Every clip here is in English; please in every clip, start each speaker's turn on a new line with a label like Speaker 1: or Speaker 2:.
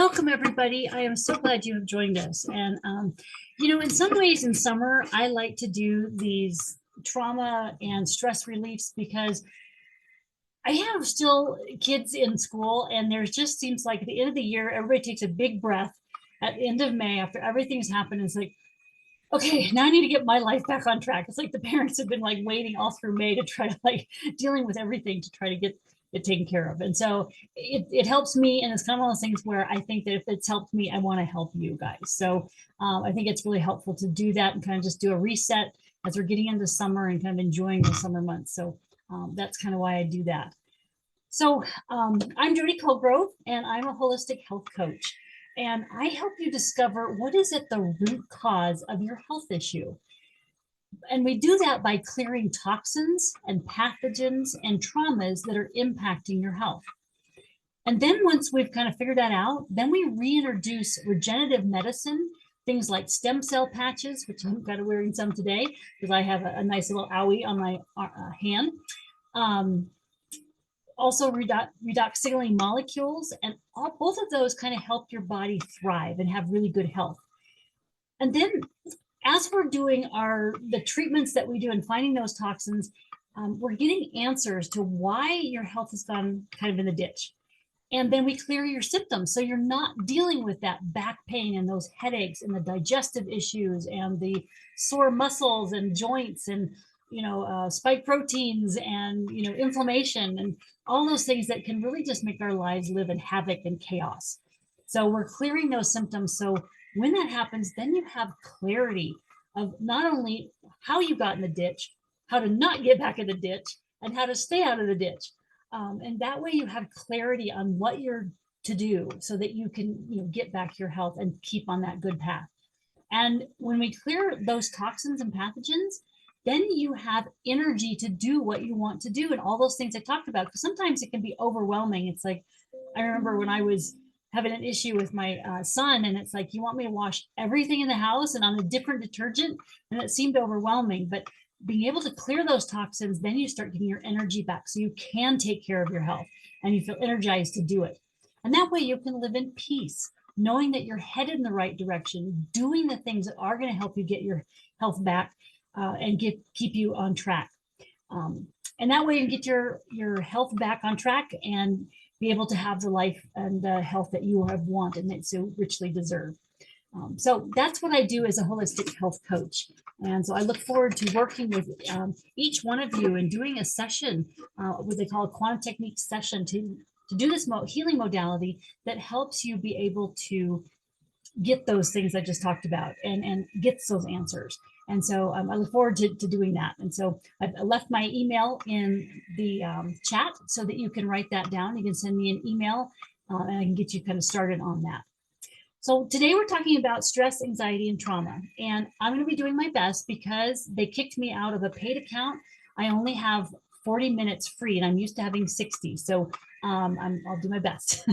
Speaker 1: Welcome, everybody. I am so glad you have joined us. And, in some ways in summer, I like to do these trauma and stress reliefs because I have still kids in school, and there just seems like at the end of the year, everybody takes a big breath at the end of May after everything's happened. It's like, okay, now I need to get my life back on track. It's like the parents have been like waiting all through May to try to dealing with everything to try to get it taken care of. And so it helps me. And it's kind of one of those things where I think that if it's helped me, I want to help you guys. So I think it's really helpful to do that and kind of just do a reset as we're getting into summer and kind of enjoying the summer months. So that's kind of why I do that. So I'm Jody Colgrove, and I'm a holistic health coach. And I help you discover what is at the root cause of your health issue. And we do that by clearing toxins and pathogens and traumas that are impacting your health. And then once we've kind of figured that out, then we reintroduce regenerative medicine, things like stem cell patches, which I'm kind of wearing some today because I have a nice little owie on my hand. Also redoxyl molecules, and both of those kind of help your body thrive and have really good health. And then as we're doing the treatments that we do and finding those toxins, we're getting answers to why your health has gone kind of in the ditch. And then we clear your symptoms. So you're not dealing with that back pain and those headaches and the digestive issues and the sore muscles and joints and spike proteins and inflammation and all those things that can really just make our lives live in havoc and chaos. So we're clearing those symptoms. So when that happens, then you have clarity of not only how you got in the ditch, how to not get back in the ditch, and how to stay out of the ditch. And that way you have clarity on what you're to do so that you can get back your health and keep on that good path. And when we clear those toxins and pathogens, then you have energy to do what you want to do and all those things I talked about. Because sometimes it can be overwhelming. It's like, I remember when I was having an issue with my son, and it's like, you want me to wash everything in the house and on a different detergent? And it seemed overwhelming. But being able to clear those toxins, then you start getting your energy back so you can take care of your health and you feel energized to do it. And that way you can live in peace, knowing that you're headed in the right direction, doing the things that are going to help you get your health back and keep you on track. And that way you get your health back on track and be able to have the life and the health that you have wanted and that so richly deserve. So that's what I do as a holistic health coach. And so I look forward to working with each one of you and doing a session, what they call a quantum technique session, to do this healing modality that helps you be able to get those things I just talked about and get those answers. And so I look forward to doing that. And so I've left my email in the chat so that you can write that down. You can send me an email and I can get you kind of started on that. So today we're talking about stress, anxiety, and trauma. And I'm going to be doing my best because they kicked me out of a paid account. I only have 40 minutes free and I'm used to having 60. So I'll do my best.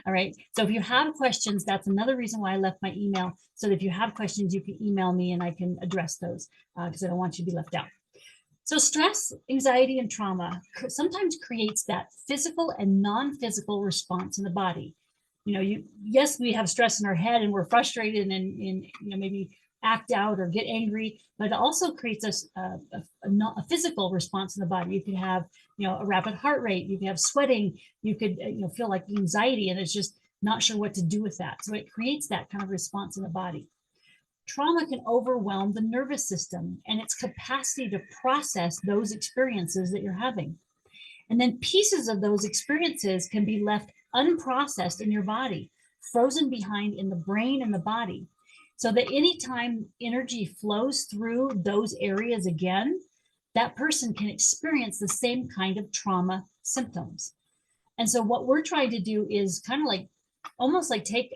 Speaker 1: All right. So if you have questions, that's another reason why I left my email. So that if you have questions, you can email me and I can address those because I don't want you to be left out. So stress, anxiety, and trauma sometimes creates that physical and non-physical response in the body. Yes, we have stress in our head and we're frustrated and maybe act out or get angry, but it also creates a physical response in the body. You could have, a rapid heart rate, you could have sweating, you could, feel like anxiety and it's just not sure what to do with that. So it creates that kind of response in the body. Trauma can overwhelm the nervous system and its capacity to process those experiences that you're having. And then pieces of those experiences can be left unprocessed in your body, frozen behind in the brain and the body. So that anytime energy flows through those areas again, that person can experience the same kind of trauma symptoms. And so what we're trying to do is kind of like, almost like take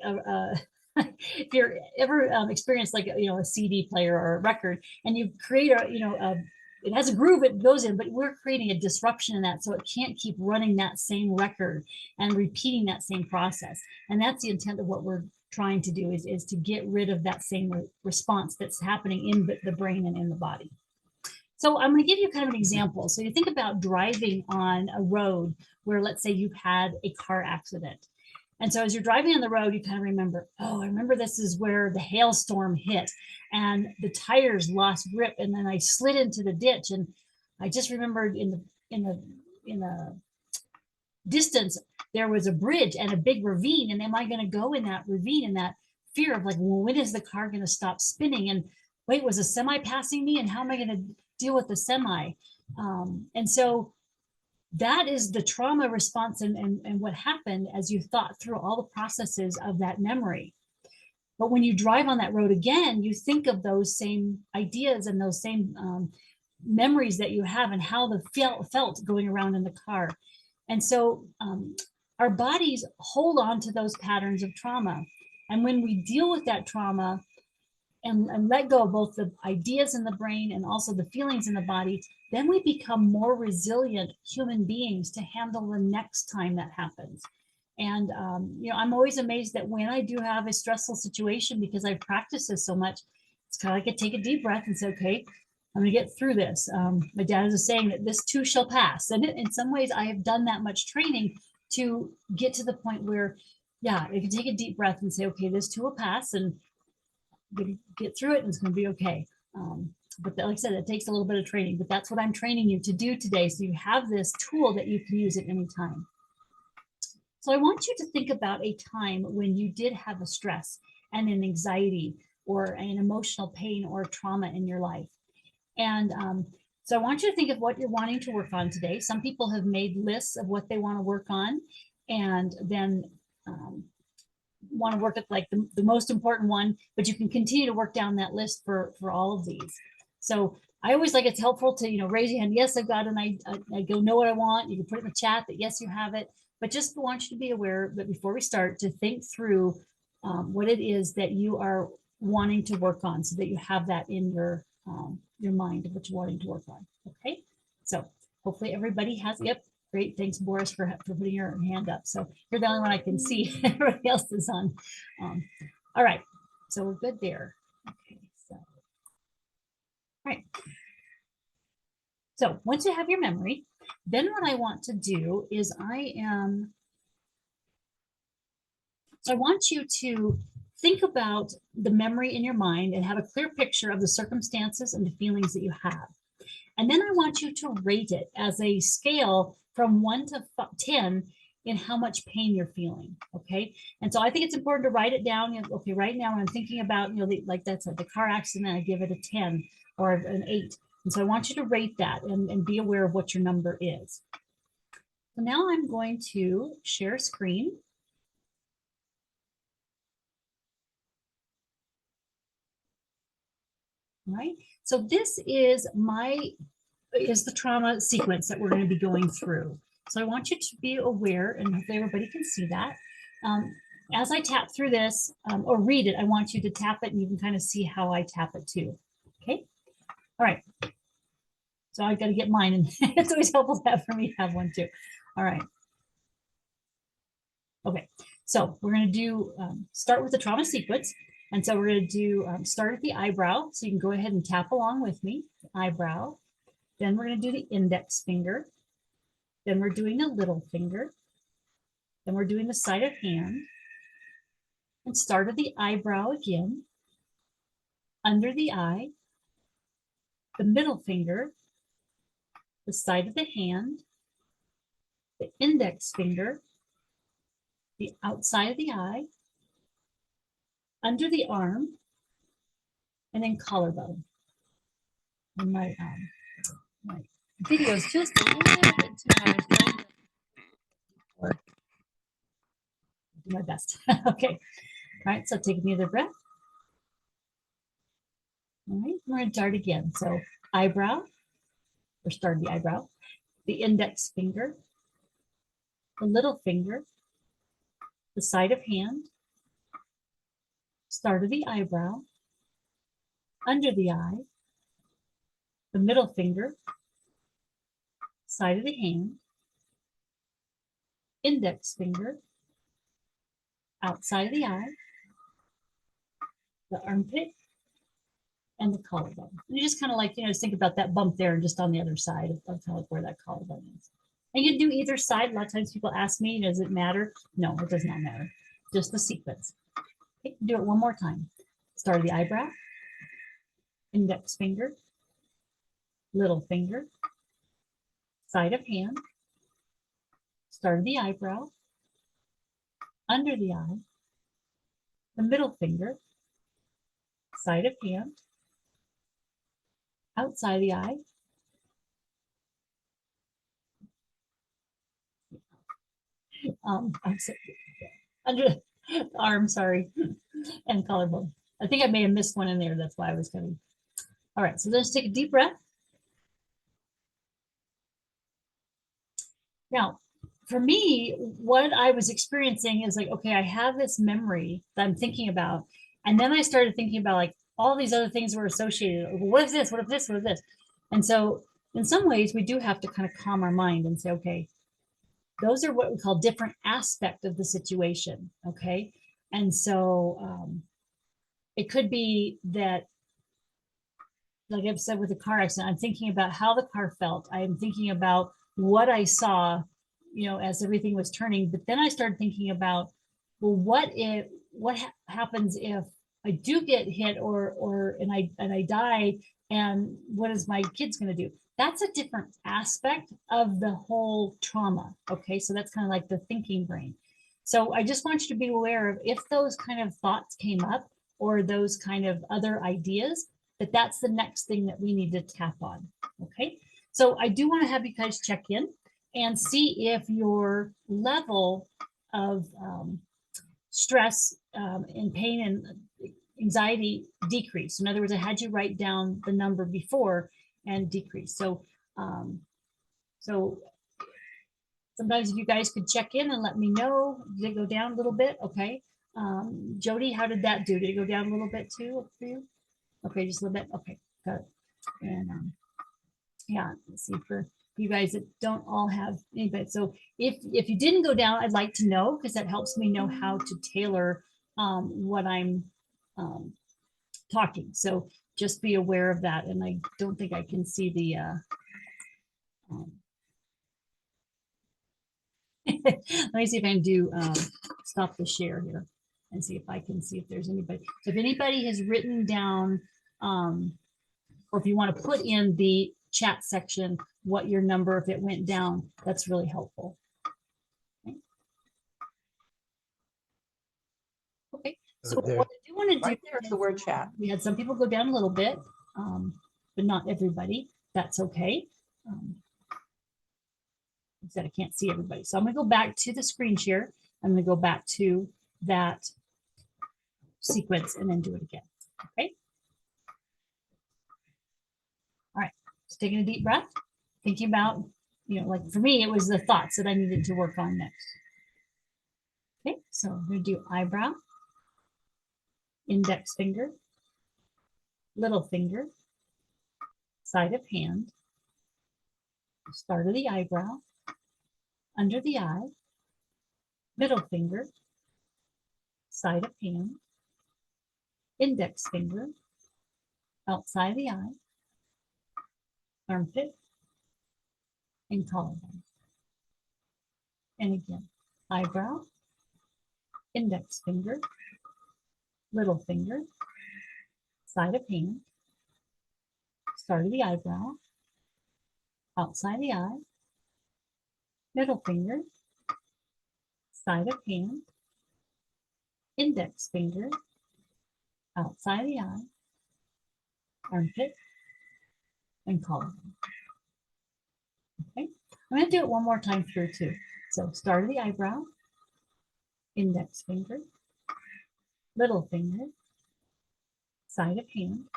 Speaker 1: if you're ever experienced like, a CD player or a record and you create it has a groove it goes in, but we're creating a disruption in that so it can't keep running that same record and repeating that same process. And that's the intent of what we're trying to do is to get rid of that same response that's happening in the brain and in the body. So I'm going to give you kind of an example. So you think about driving on a road where, let's say, you've had a car accident. And so as you're driving on the road, you kind of remember, oh, I remember this is where the hailstorm hit and the tires lost grip. And then I slid into the ditch. And I just remembered in the distance, there was a bridge and a big ravine. And am I going to go in that ravine, and that fear of like, well, when is the car going to stop spinning? And wait, was a semi passing me? And how am I going to deal with the semi? And so that is the trauma response, and what happened as you thought through all the processes of that memory. But when you drive on that road again, you think of those same ideas and those same memories that you have, and how the felt going around in the car. And so our bodies hold on to those patterns of trauma. And when we deal with that trauma and let go of both the ideas in the brain and also the feelings in the body, then we become more resilient human beings to handle the next time that happens. And, I'm always amazed that when I do have a stressful situation, because I've practiced this so much, it's kind of like I take a deep breath and say, okay, I'm going to get through this. My dad is saying that this too shall pass. And in some ways, I have done that much training to get to the point where, yeah, I can take a deep breath and say, okay, this too will pass, and get through it, and it's going to be okay. But like I said, it takes a little bit of training, but that's what I'm training you to do today. So you have this tool that you can use at any time. So I want you to think about a time when you did have a stress and an anxiety or an emotional pain or trauma in your life. And so I want you to think of what you're wanting to work on today. Some people have made lists of what they want to work on, and then want to work at like the most important one, but you can continue to work down that list for all of these. So I always like, it's helpful to, raise your hand. Yes, I've got an I go know what I want. You can put it in the chat that yes, you have it, but just want you to be aware that before we start, to think through what it is that you are wanting to work on, so that you have that in your mind of what you're wanting to work on. Okay, so hopefully everybody has. Yep, great. Thanks, Boris, for putting your hand up. So you're the only one I can see. Everybody else is on. All right, so we're good there. Okay, so all right. So once you have your memory, then what I want to do is I want you to think about the memory in your mind and have a clear picture of the circumstances and the feelings that you have. And then I want you to rate it as a scale from 1 to 10 in how much pain you're feeling. Okay. And so I think it's important to write it down. Okay, right now when I'm thinking about, like that's the car accident, I give it a 10 or an 8. And so I want you to rate that and be aware of what your number is. So now I'm going to share screen. All right. So this is the trauma sequence that we're going to be going through. So I want you to be aware, and hopefully everybody can see that. As I tap through this or read it, I want you to tap it, and you can kind of see how I tap it too. Okay. All right. So I got to get mine, and it's always helpful to have for me to have one too. All right. Okay. So we're going to do start with the trauma sequence. And so we're going to do start at the eyebrow. So you can go ahead and tap along with me. Eyebrow. Then we're going to do the index finger. Then we're doing the little finger. Then we're doing the side of hand. And start at the eyebrow again. Under the eye. The middle finger. The side of the hand. The index finger. The outside of the eye. Under the arm. And then collarbone. And my video is just a little bit too high. Do my best. Okay. All right. So take another breath. All right. We're going to start again. So eyebrow, or start the eyebrow, the index finger, the little finger, the side of hand, start of the eyebrow, under the eye, the middle finger, side of the hand, index finger, outside of the eye, the armpit, and the collarbone. And you just kind of like, just think about that bump there and just on the other side of kind of like where that collarbone is. And you can do either side. A lot of times people ask me, does it matter? No, it does not matter. Just the sequence. Okay, do it one more time. Start of the eyebrow, index finger, little finger, side of hand, start of the eyebrow, under the eye, the middle finger, side of hand, outside the eye, I'm sorry, under the arm, sorry, and collarbone. I think I may have missed one in there. That's why I was coming. All right, so let's take a deep breath. Now, for me, what I was experiencing is like, okay, I have this memory that I'm thinking about. And then I started thinking about like all these other things were associated. What if this? What if this? What if this? And so in some ways, we do have to kind of calm our mind and say, okay, those are what we call different aspect of the situation. Okay. And so it could be that, like I've said with the car accident, I'm thinking about how the car felt. I'm thinking about what I saw, you know, as everything was turning. But then I started thinking about, well, what happens if I do get hit and I die, and what is my kids going to do? That's a different aspect of the whole trauma. Okay, so that's kind of like the thinking brain. So I just want you to be aware of if those kind of thoughts came up or those kind of other ideas, that's the next thing that we need to tap on. Okay, so I do want to have you guys check in and see if your level of stress and pain and anxiety decreased. In other words, I had you write down the number before and decrease. So sometimes if you guys could check in and let me know, did it go down a little bit? Okay. Jody, how did that do? Did it go down a little bit too for you? Okay, just a little bit. Okay, got it. And yeah, let's see for you guys that don't all have anybody. So if you didn't go down, I'd like to know, because that helps me know how to tailor what I'm talking. So just be aware of that. And I don't think I can see the let me see if I can do stop the share here and see if I can see if there's anybody. So if anybody has written down or if you want to put in the chat section what your number, if it went down, that's really helpful. Okay, so what I do want to do,
Speaker 2: Right there's the word chat.
Speaker 1: we had some people go down a little bit, but not everybody. That's okay. I said I can't see everybody. So I'm going to go back to the screen share. I'm going to go back to that sequence and then do it again. Okay. All right. Just taking a deep breath, thinking about, you know, like for me, it was the thoughts that I needed to work on next. Okay. So I'm going to do eyebrow, index finger, little finger, side of hand, start of the eyebrow, under the eye, middle finger, side of hand, index finger, outside the eye, armpit, and collarbone. And again, eyebrow, index finger, little finger, side of hand, start of the eyebrow, outside the eye, middle finger, side of hand, index finger, outside the eye, armpit, and collarbone. Okay, I'm going to do it one more time through too. So start of the eyebrow, index finger, little finger, side of hand,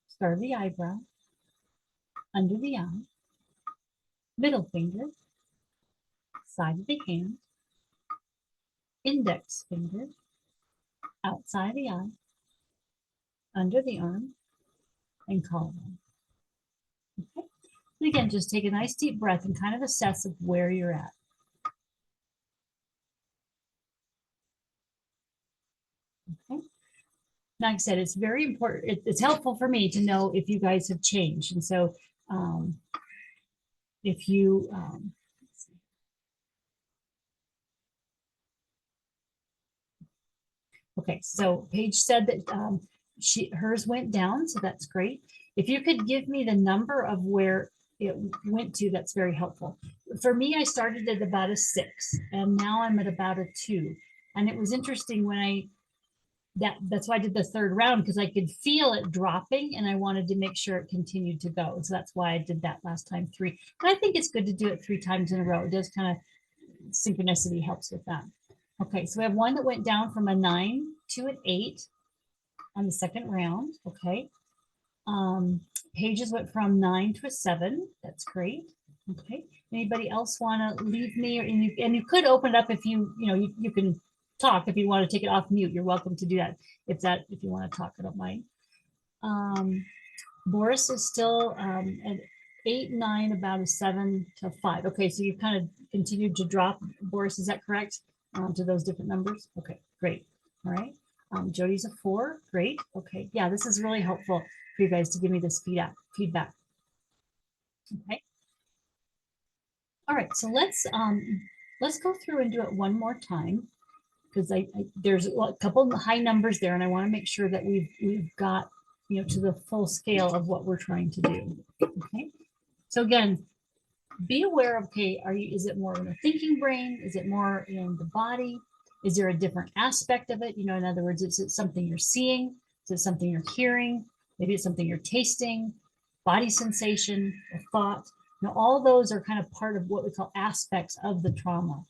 Speaker 1: start of the eyebrow, under the eye, middle finger, side of the hand, index finger, outside the eye, under the arm, and collarbone. Okay. And again, just take a nice deep breath and kind of assess of where you're at. Okay. Like I said, it's very important. It's helpful for me to know if you guys have changed. And so if you, okay, so Paige said that hers went down, so that's great. If you could give me the number of where it went to, that's very helpful. For me, I started at about a 6, and now I'm at about a 2. And it was interesting when that's why I did the third round, because I could feel it dropping and I wanted to make sure it continued to go. So that's why I did that last time 3. But I think it's good to do it 3 times in a row. It does kind of, synchronicity helps with that. Okay, so we have one that went down from a 9 to an 8 on the second round. Okay. Pages went from 9 to a 7. That's great. Okay. Anybody else want to leave me, and you could open it up if you can talk. If you want to take it off mute, you're welcome to do that. If you want to talk, I don't mind. Boris is still at 8, 9, about a 7 to 5. Okay, so you kind of continued to drop, Boris, is that correct? To those different numbers. Okay, great. All right. Jody's a 4. Great. Okay. Yeah, this is really helpful for you guys to give me this feedback. Okay. All right. So let's go through and do it one more time, because there's a couple of high numbers there, and I want to make sure that we've got to the full scale of what we're trying to do. Okay. So again, be aware of, okay, is it more in the thinking brain? Is it more in the body? Is there a different aspect of it? In other words, is it something you're seeing? Is it something you're hearing? Maybe it's something you're tasting, body sensation, or thought. All those are kind of part of what we call aspects of the trauma.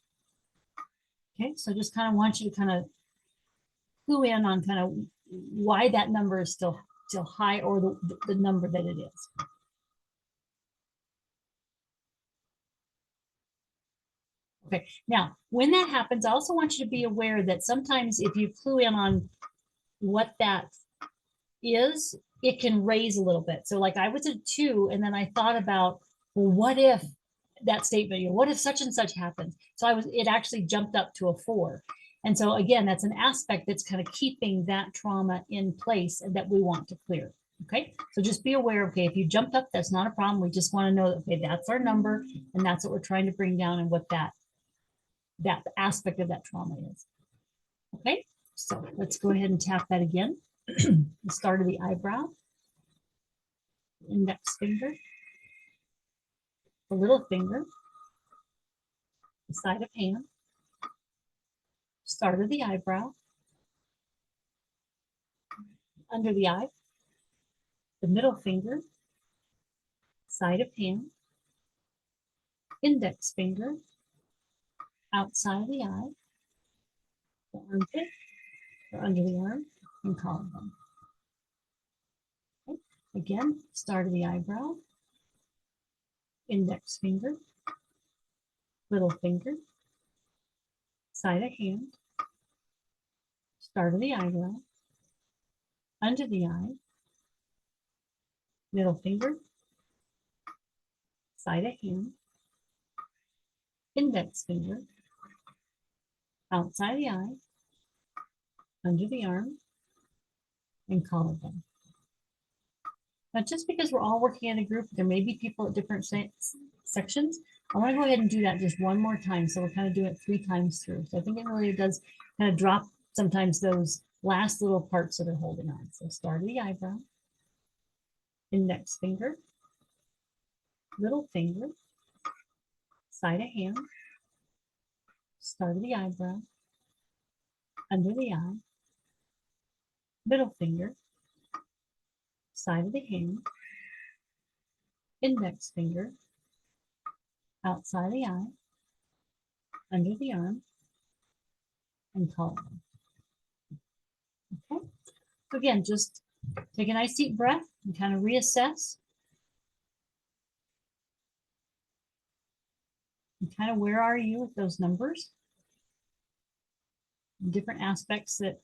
Speaker 1: Okay, so just kind of want you to kind of clue in on kind of why that number is still high, or the number that it is. Okay, now when that happens, I also want you to be aware that sometimes if you clue in on what that is, it can raise a little bit. So like I was at 2, and then I thought about, well, what if that statement, what if such and such happens? So it actually jumped up to a 4. And so again, that's an aspect that's kind of keeping that trauma in place and that we want to clear. Okay, so just be aware, okay, if you jumped up, that's not a problem. We just want to know that, okay, that's our number, and that's what we're trying to bring down, and what that aspect of that trauma is. Okay, so let's go ahead and tap that again. The start of the eyebrow, index finger, the little finger, the side of hand, start of the eyebrow, under the eye, the middle finger, side of hand, index finger, outside of the eye, the armpit, or under the arm, and collarbone. Okay. Again, start of the eyebrow, index finger, little finger, side of hand, start of the eyebrow, under the eye, middle finger, side of hand, index finger, outside the eye, under the arm, and collarbone. Now, just because we're all working in a group, there may be people at different sections. I want to go ahead and do that just one more time. So we're kind of doing it 3 times through. So I think it really does kind of drop sometimes those last little parts that are holding on. So start of the eyebrow, index finger, little finger, side of hand, start of the eyebrow, under the eye, middle finger, side of the hand, index finger, outside the eye, under the arm, and collarbone. Okay. So again, just take a nice deep breath and kind of reassess. And kind of where are you with those numbers? Different aspects that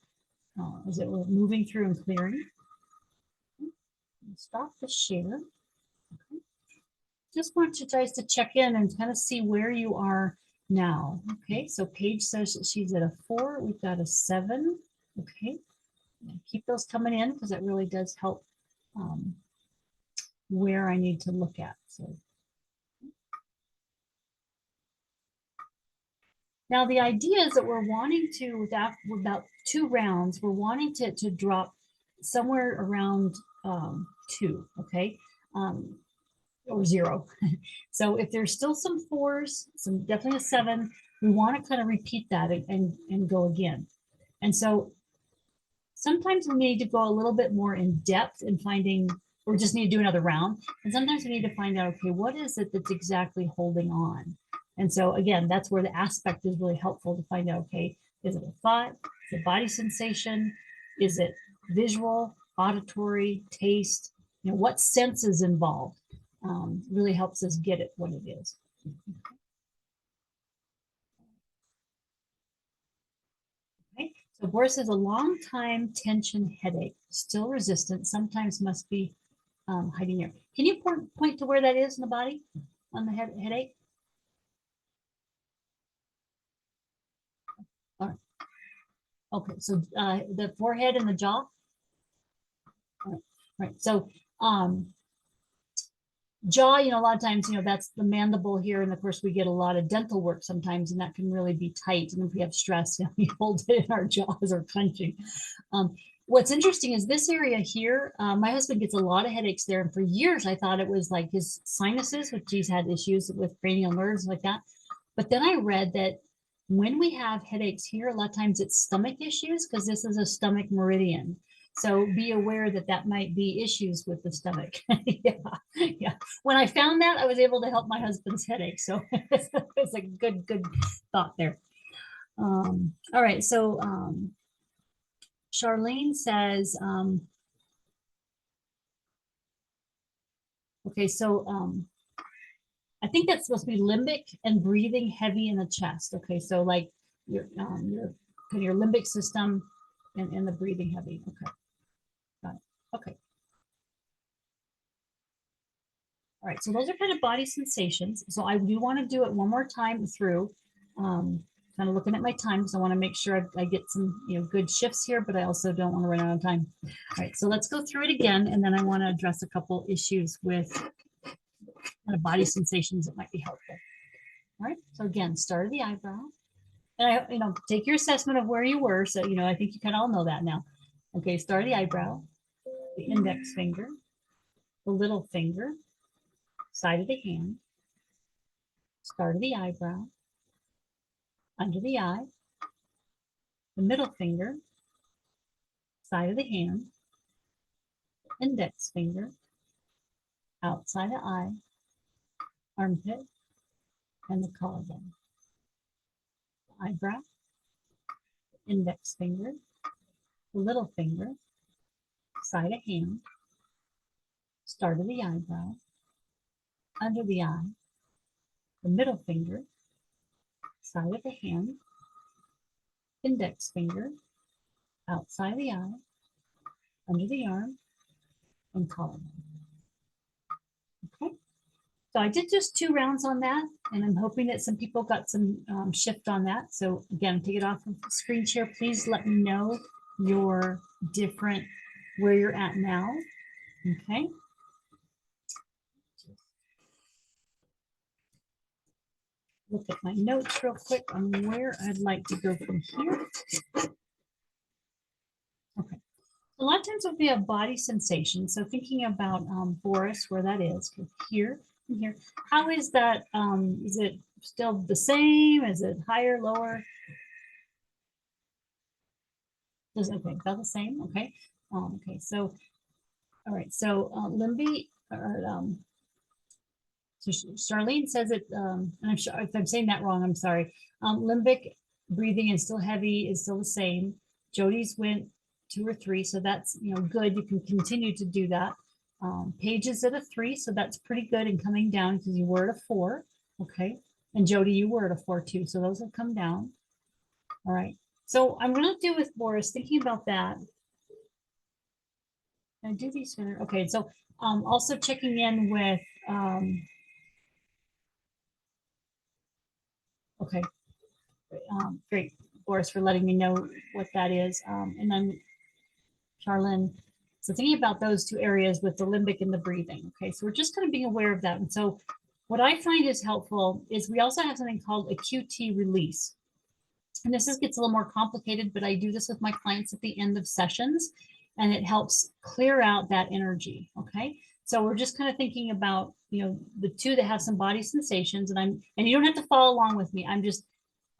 Speaker 1: as it we're moving through and clearing. Stop the share. Okay. Just want you guys to check in and kind of see where you are now. Okay, so Paige says that she's at a 4. We've got a 7. Okay, keep those coming in, because that really does help where I need to look at. So Now, the idea is that we're wanting to, with about 2 rounds, we're wanting to drop somewhere around 2, okay, or 0. So if there's still some 4s, some definitely a 7, we want to kind of repeat that and go again. And so sometimes we need to go a little bit more in depth in finding, or just need to do another round. And sometimes we need to find out, okay, what is it that's exactly holding on? And so again, that's where the aspect is really helpful to find out, okay, is it a thought? Is it body sensation? Is it visual, auditory, taste? You know, what sense is involved? Really helps us get it what it is. Okay, so Boris says a long time tension headache, still resistant, sometimes must be hiding there. Can you point to where that is in the body on the headache? All right. Okay, so the forehead and the jaw. All right. So jaw, you know, a lot of times, you know, that's the mandible here, and of course we get a lot of dental work sometimes, and that can really be tight. And if we have stress, you know, we hold it in our jaws or clenching. What's interesting is this area here. My husband gets a lot of headaches there, and for years I thought it was like his sinuses, which he's had issues with cranial nerves like that. But then I read that when we have headaches here, a lot of times it's stomach issues because this is a stomach meridian. So be aware that that might be issues with the stomach. Yeah. When I found that, I was able to help my husband's headache. So it's a good thought there. All right. So Charlene says, okay, so I think that's supposed to be limbic and breathing heavy in the chest. Okay, so like your limbic system and the breathing heavy. Okay. Got it. Okay. All right, so those are kind of body sensations. So I do want to do it one more time through, kind of looking at my time because I want to make sure I get some, you know, good shifts here, but I also don't want to run out of time. All right, so let's go through it again, and then I want to address a couple issues with kind of body sensations that might be helpful. All right, so again, start of the eyebrow. And I, you know, take your assessment of where you were. So, you know, I think you kind of all know that now. Okay, start of the eyebrow, the index finger, the little finger, side of the hand, start of the eyebrow, under the eye, the middle finger, side of the hand, index finger, outside the eye, armpit, and the collarbone. The eyebrow, the index finger, the little finger, side of hand, start of the eyebrow, under the eye, the middle finger, side of the hand, index finger, outside the eye, under the arm, and collarbone. Okay, so I did just 2 rounds on that, and I'm hoping that some people got some shift on that. So again, take it off of the screen share. Please let me know your different, where you're at now. Okay. Look at my notes real quick on where I'd like to go from here. Okay. A lot of times if we have body sensation, so thinking about Boris, where that is, here and here, how is that? Is it still the same? Is it higher, lower? Okay, about the same. Okay. Okay. So, all right. So limby, or so Charlene says it, and I'm sure if I'm saying that wrong, I'm sorry. Limbic breathing is still heavy, is still the same. Jody's went 2 or 3, so that's, you know, good. You can continue to do that. Paige is at a 3, so that's pretty good, and coming down because you were at a 4. Okay, and Jody, you were at a 4 too, so those have come down. All right, so I'm going to do with Boris, thinking about that. I do these here. Okay, so also checking in with okay, great, Boris, for letting me know what that is. And then Charlene, so thinking about those 2 areas with the limbic and the breathing. Okay, so we're just kind of being aware of that. And so what I find is helpful is we also have something called a QT release. And gets a little more complicated, but I do this with my clients at the end of sessions, and it helps clear out that energy. Okay. So we're just kind of thinking about, the two that have some body sensations, and you don't have to follow along with me. I'm just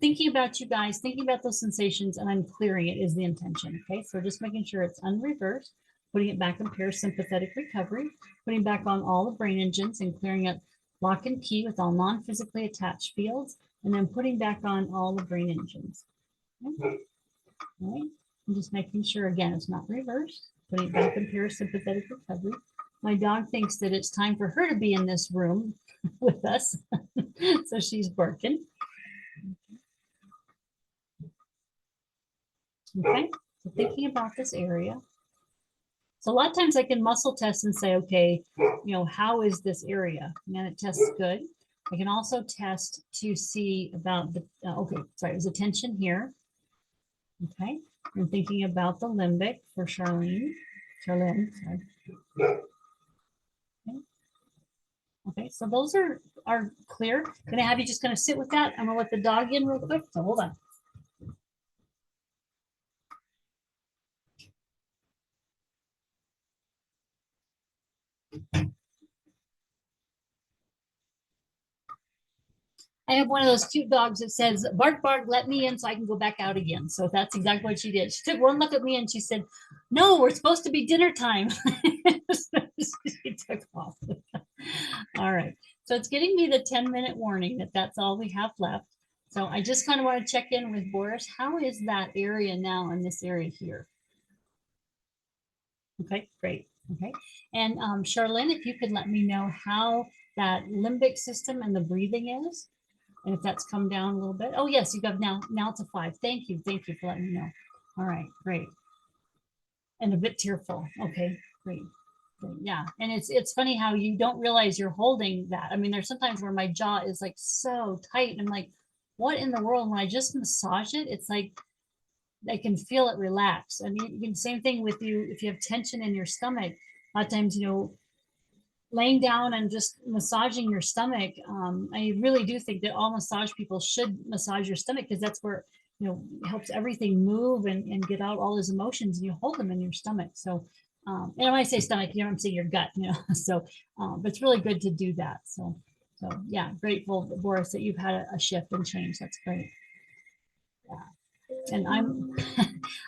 Speaker 1: thinking about you guys, thinking about those sensations, and I'm clearing it is the intention. Okay. So just making sure it's unreversed, putting it back in parasympathetic recovery, putting back on all the brain engines and clearing up lock and key with all non-physically attached fields, and then putting back on all the brain engines. Okay. All right. I'm just making sure, again, it's not reversed, putting it back in parasympathetic recovery. My dog thinks that it's time for her to be in this room with us. So she's barking. Okay. So thinking about this area. So a lot of times I can muscle test and say, okay, how is this area? And it tests good. I can also test to see about the, there's a tension here. Okay. I'm thinking about the limbic for Charlene, sorry. Okay, so those are clear. Gonna have you just gonna sit with that. I'm gonna let the dog in real quick. So hold on. I have one of those cute dogs that says, bark, bark, let me in so I can go back out again. So that's exactly what she did. She took one look at me and she said, no, we're supposed to be dinner time. So she took off. All right. So it's getting me the 10-minute warning that that's all we have left. So I just kind of want to check in with Boris. How is that area now in this area here? Okay, great. Okay. And Charlene, if you could let me know how that limbic system and the breathing is, and if that's come down a little bit. Oh, yes, you got now it's a 5. Thank you. Thank you for letting me know. All right, great. And a bit tearful. Okay, great. Yeah, and it's funny how you don't realize you're holding that. I mean, there's sometimes where my jaw is like so tight, and I'm like, what in the world? When I just massage it, it's like I can feel it relax. I mean, same thing with you if you have tension in your stomach. A lot of times, laying down and just massaging your stomach. I really do think that all massage people should massage your stomach, because that's where it helps everything move and get out all those emotions, and you hold them in your stomach. So and when I say stomach, I'm saying your gut, so but it's really good to do that. So yeah, grateful, Boris, that you've had a shift and change. That's great. Yeah. And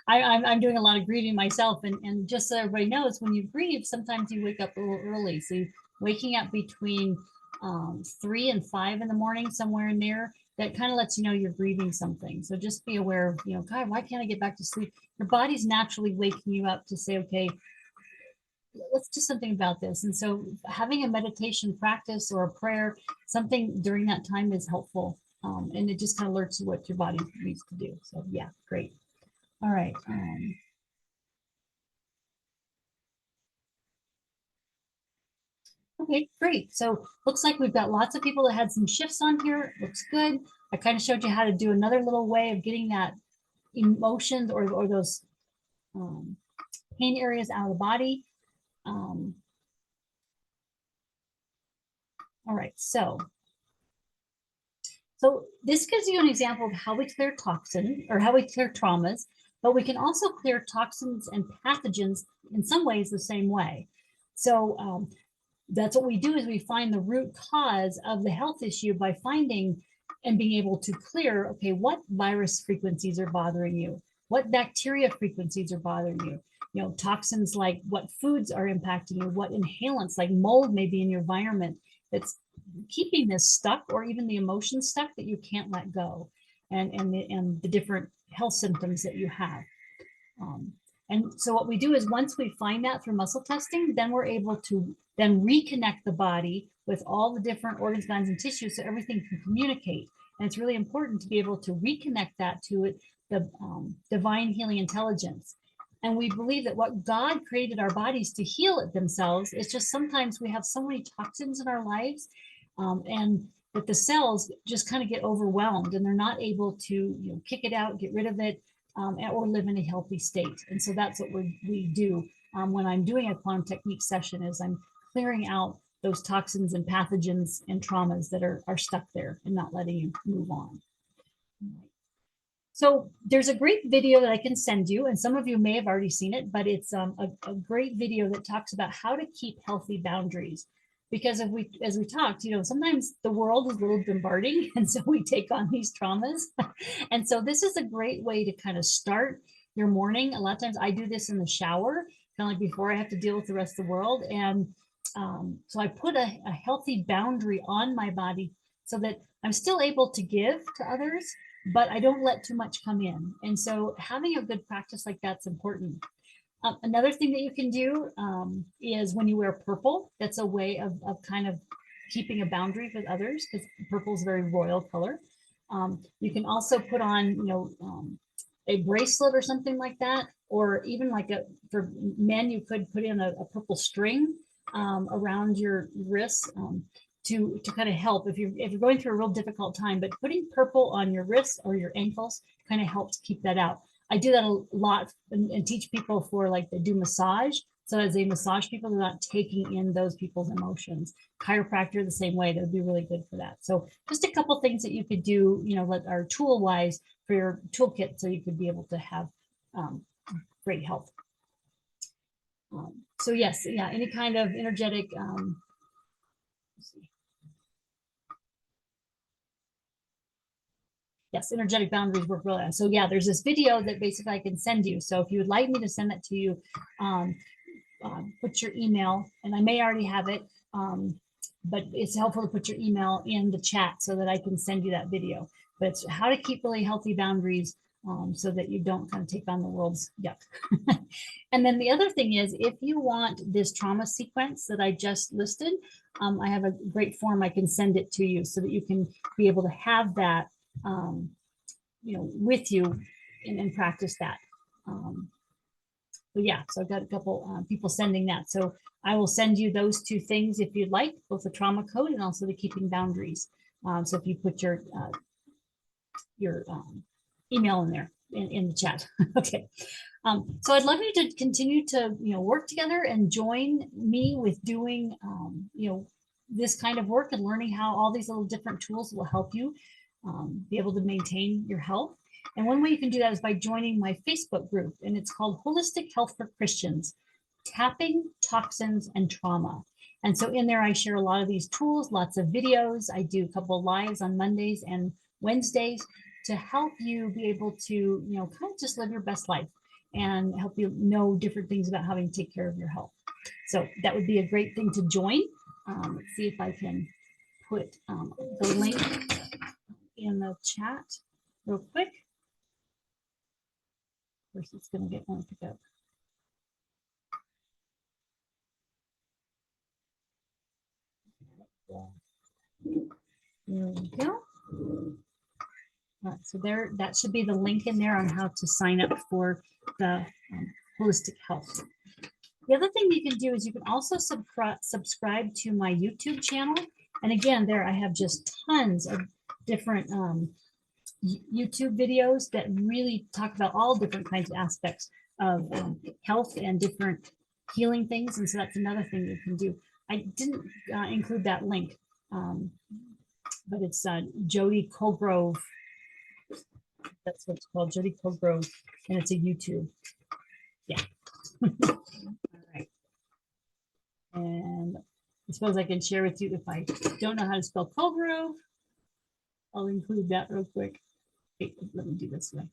Speaker 1: I'm doing a lot of grieving myself, and just so everybody knows, when you grieve, sometimes you wake up a little early. So waking up between 3 and 5 in the morning, somewhere in there, that kind of lets you know you're grieving something. So just be aware of, God, why can't I get back to sleep? Your body's naturally waking you up to say, okay, let's do something about this. And so having a meditation practice or a prayer, something during that time is helpful. And it just kind of alerts you what your body needs to do. So yeah, great. All right. Okay, great. So looks like we've got lots of people that had some shifts on here. Looks good. I kind of showed you how to do another little way of getting that emotions or those pain areas out of the body. All right, so this gives you an example of how we clear toxin or how we clear traumas, but we can also clear toxins and pathogens in some ways the same way. So that's what we do, is we find the root cause of the health issue by finding and being able to clear, okay, what virus frequencies are bothering you? What bacteria frequencies are bothering you? Toxins like what foods are impacting you, what inhalants like mold may be in your environment that's keeping this stuck, or even the emotions stuck that you can't let go, and the different health symptoms that you have. And so what we do is, once we find that through muscle testing, then we're able to then reconnect the body with all the different organs, glands, and tissues so everything can communicate. And it's really important to be able to reconnect that to it, the divine healing intelligence. And we believe that what God created our bodies to heal it themselves. It's just sometimes we have so many toxins in our lives, and that the cells just kind of get overwhelmed, and they're not able to kick it out, get rid of it, or live in a healthy state. And so that's what we do when I'm doing a quantum technique session, is I'm clearing out those toxins and pathogens and traumas that are stuck there and not letting you move on. So there's a great video that I can send you, and some of you may have already seen it, but it's a great video that talks about how to keep healthy boundaries. Because if we, as we talked, sometimes the world is a little bombarding, and so we take on these traumas. And so this is a great way to kind of start your morning. A lot of times I do this in the shower, kind of like before I have to deal with the rest of the world. And so I put a healthy boundary on my body so that I'm still able to give to others, but I don't let too much come in. And so having a good practice like that's important. Another thing that you can do is when you wear purple, that's a way of kind of keeping a boundary with others, because purple is a very royal color. You can also put on, a bracelet or something like that, or even like for men, you could put in a purple string around your wrists to kind of help if you're going through a real difficult time. But putting purple on your wrists or your ankles kind of helps keep that out. I do that a lot and teach people for, like, they do massage. So as they massage people, they're not taking in those people's emotions. Chiropractor the same way, that would be really good for that. So just a couple things that you could do, that are tool wise for your toolkit, so you could be able to have great health. So yes, yeah, any kind of energetic, let's see. Yes, energetic boundaries work really well. So yeah, there's this video that basically I can send you. So if you would like me to send that to you, put your email, and I may already have it, but it's helpful to put your email in the chat so that I can send you that video. But it's how to keep really healthy boundaries so that you don't kind of take on the world's yuck. And then the other thing is, if you want this trauma sequence that I just listed, I have a great form I can send it to you so that you can be able to have that with you and practice that. But yeah, so I've got a couple people sending that. So I will send you those two things if you'd like, both the trauma code and also the keeping boundaries. So if you put your email in there in the chat. Okay. So I'd love you to continue to, work together and join me with doing, this kind of work and learning how all these little different tools will help you be able to maintain your health. And one way you can do that is by joining my Facebook group, and it's called Holistic Health for Christians, Tapping Toxins and Trauma. And so in there, I share a lot of these tools, lots of videos. I do a couple of lives on Mondays and Wednesdays to help you be able to, kind of just live your best life and help you know different things about how to take care of your health. So that would be a great thing to join. Let's see if I can put the link in the chat real quick. Of course, it's going to get one to go. There we go. All right, so there, that should be the link in there on how to sign up for the holistic health. The other thing you can do is you can also subscribe to my YouTube channel. And again, there I have just tons of different YouTube videos that really talk about all different kinds of aspects of health and different healing things. And so that's another thing you can do. I didn't include that link, but it's Jody Colgrove. That's what it's called, Jody Colgrove, and it's a YouTube. Yeah. All right. And I suppose I can share with you, if I don't know how to spell Colgrove, I'll include that real quick. Okay, let me do this way.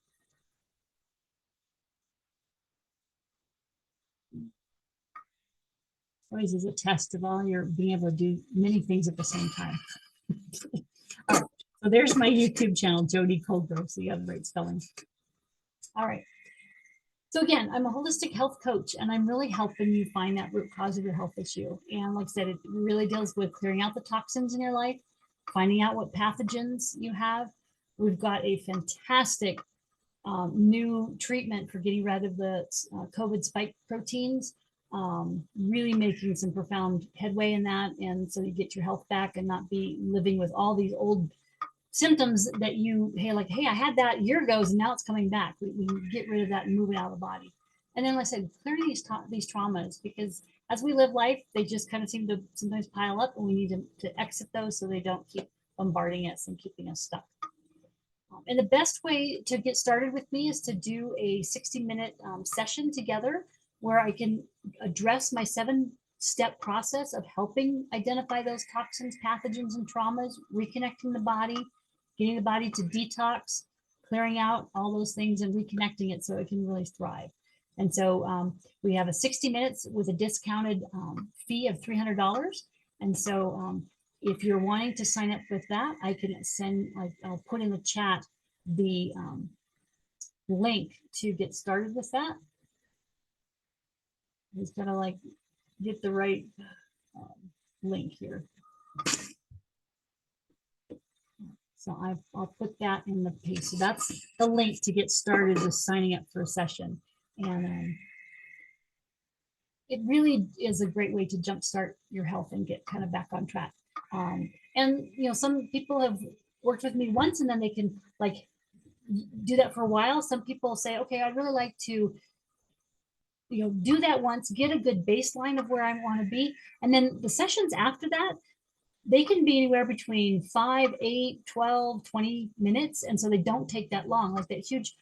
Speaker 1: Always is a test of all your being able to do many things at the same time. All right, so there's my YouTube channel, Jody Colgrove, so you have the right spelling. All right. So again, I'm a holistic health coach, and I'm really helping you find that root cause of your health issue. And like I said, it really deals with clearing out the toxins in your life, finding out what pathogens you have. We've got a fantastic new treatment for getting rid of the COVID spike proteins, really making some profound headway in that. And so you get your health back and not be living with all these old symptoms that you, hey, I had that a year ago and now it's coming back. We can get rid of that and move it out of the body. And then, like I said, clearing these traumas, because as we live life, they just kind of seem to sometimes pile up, and we need to exit those so they don't keep bombarding us and keeping us stuck. And the best way to get started with me is to do a 60-minute session together where I can address my 7-step process of helping identify those toxins, pathogens, and traumas, reconnecting the body, getting the body to detox, clearing out all those things and reconnecting it so it can really thrive. And so we have a 60 minutes with a discounted fee of $300. And so if you're wanting to sign up with that, I can send, like, I'll put in the chat the link to get started with that. Just gotta like get the right link here. So I'll put that in the page. So that's the link to get started with signing up for a session. And it really is a great way to jumpstart your health and get kind of back on track. And you know, some people have worked with me once and then they can like do that for a while. Some people say, okay, I'd really like to, you know, do that once, get a good baseline of where I want to be. And then the sessions after that, they can be anywhere between 5, 8, 12, 20 minutes. And so they don't take that long. Like that huge